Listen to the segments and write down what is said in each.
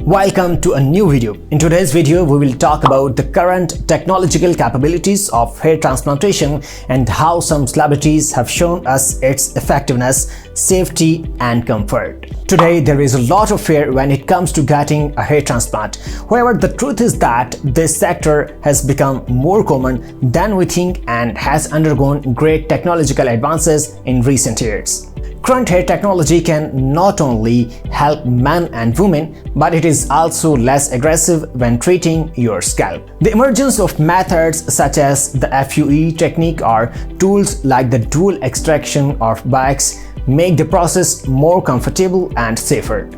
Welcome to a new video. In today's video, we will talk about the current technological capabilities of hair transplantation and how some celebrities have shown us its effectiveness, safety and comfort. Today, there is a lot of fear when it comes to getting a hair transplant. However, the truth is that this sector has become more common than we think and has undergone great technological advances in recent years. Current hair technology can not only help men and women, but it is also less aggressive when treating your scalp. The emergence of methods such as the FUE technique or tools like the dual extraction of wax make the process more comfortable and safer.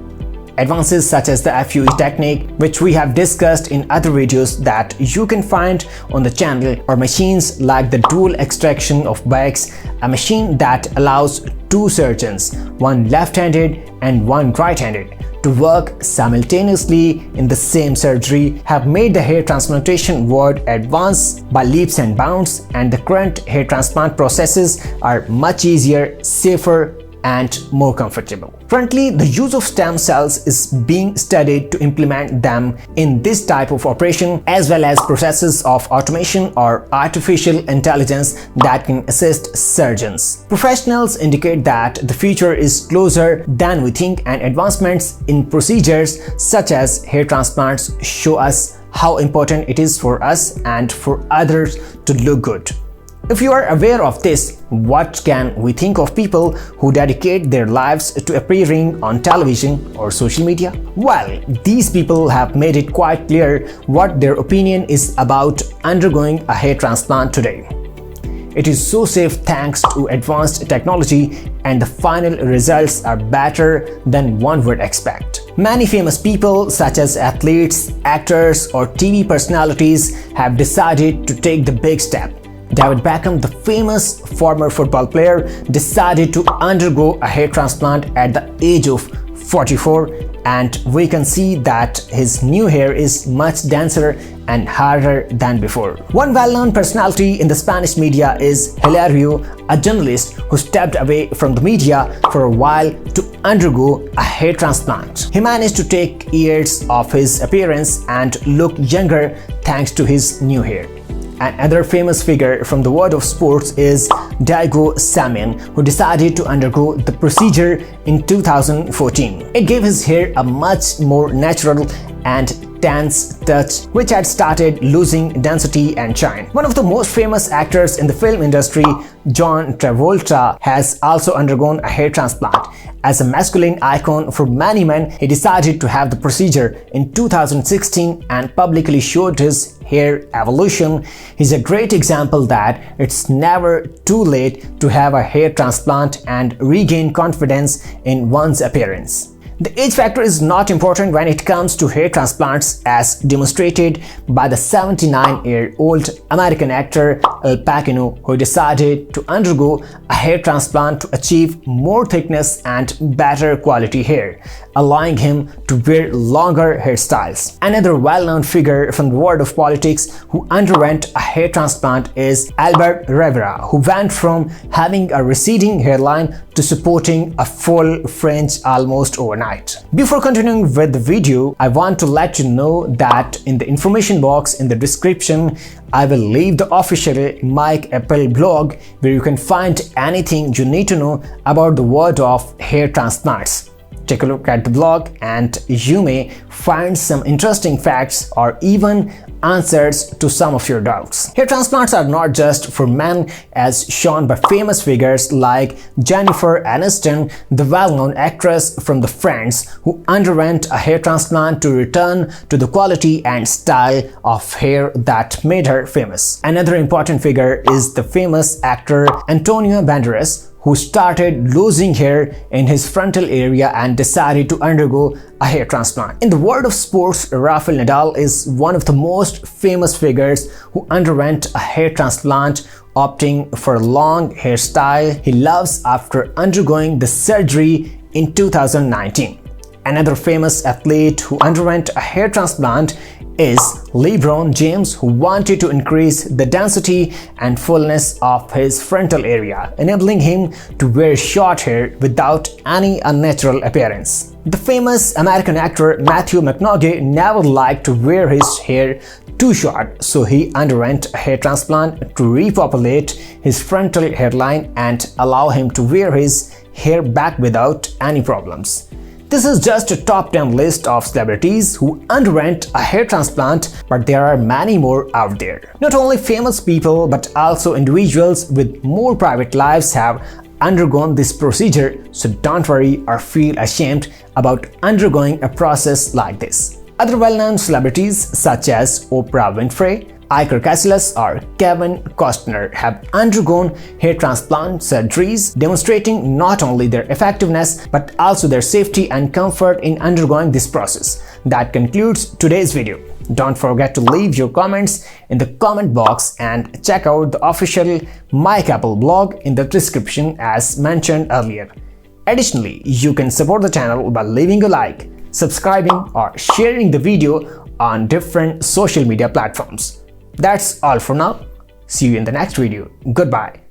Advances such as the FUE technique, which we have discussed in other videos that you can find on the channel, or machines like the dual extraction of wax, a machine that allows two surgeons, one left-handed and one right-handed, to work simultaneously in the same surgery, have made the hair transplantation world advance by leaps and bounds, and the current hair transplant processes are much easier, safer and more comfortable. Currently, the use of stem cells is being studied to implement them in this type of operation, as well as processes of automation or artificial intelligence that can assist surgeons. Professionals indicate that the future is closer than we think, and advancements in procedures such as hair transplants show us how important it is for us and for others to look good. If you are aware of this, what can we think of people who dedicate their lives to appearing on television or social media? Well, these people have made it quite clear what their opinion is about undergoing a hair transplant today. It is so safe thanks to advanced technology, and the final results are better than one would expect. Many famous people such as athletes, actors or TV personalities have decided to take the big step. David Beckham, the famous former football player, decided to undergo a hair transplant at the age of 44, and we can see that his new hair is much denser and harder than before. One well-known personality in the Spanish media is Hilario, a journalist who stepped away from the media for a while to undergo a hair transplant. He managed to take years off his appearance and look younger thanks to his new hair. Another famous figure from the world of sports is Diego Simeone, who decided to undergo the procedure in 2014. It gave his hair a much more natural and tense touch, which had started losing density and shine. One of the most famous actors in the film industry, John Travolta, has also undergone a hair transplant. As a masculine icon for many men, he decided to have the procedure in 2016 and publicly showed his hair evolution. He's a great example that it's never too late to have a hair transplant and regain confidence in one's appearance. The age factor is not important when it comes to hair transplants, as demonstrated by the 79-year-old American actor Al Pacino, who decided to undergo a hair transplant to achieve more thickness and better quality hair, allowing him to wear longer hairstyles. Another well-known figure from the world of politics who underwent a hair transplant is Albert Rivera, who went from having a receding hairline to supporting a full fringe almost overnight. Before continuing with the video, I want to let you know that in the information box in the description, I will leave the official Capil blog where you can find anything you need to know about the world of hair transplants. Take a look at the blog and you may find some interesting facts or even answers to some of your doubts. Hair transplants are not just for men, as shown by famous figures like Jennifer Aniston, the well-known actress from the Friends, who underwent a hair transplant to return to the quality and style of hair that made her famous. Another important figure is the famous actor Antonio Banderas, who started losing hair in his frontal area and decided to undergo a hair transplant. In the world of sports, Rafael Nadal is one of the most famous figures who underwent a hair transplant, opting for a long hairstyle he loves after undergoing the surgery in 2019. Another famous athlete who underwent a hair transplant is LeBron James, who wanted to increase the density and fullness of his frontal area, enabling him to wear short hair without any unnatural appearance. The famous American actor Matthew McConaughey never liked to wear his hair too short, so he underwent a hair transplant to repopulate his frontal hairline and allow him to wear his hair back without any problems. This is just a top 10 list of celebrities who underwent a hair transplant, but there are many more out there. Not only famous people, but also individuals with more private lives have undergone this procedure, so don't worry or feel ashamed about undergoing a process like this. Other well-known celebrities such as Oprah Winfrey, Iker Casillas or Kevin Costner have undergone hair transplant surgeries, demonstrating not only their effectiveness but also their safety and comfort in undergoing this process. That concludes today's video. Don't forget to leave your comments in the comment box and check out the official My Capil blog in the description as mentioned earlier. Additionally, you can support the channel by leaving a like, subscribing or sharing the video on different social media platforms. That's all for now. See you in the next video. Goodbye.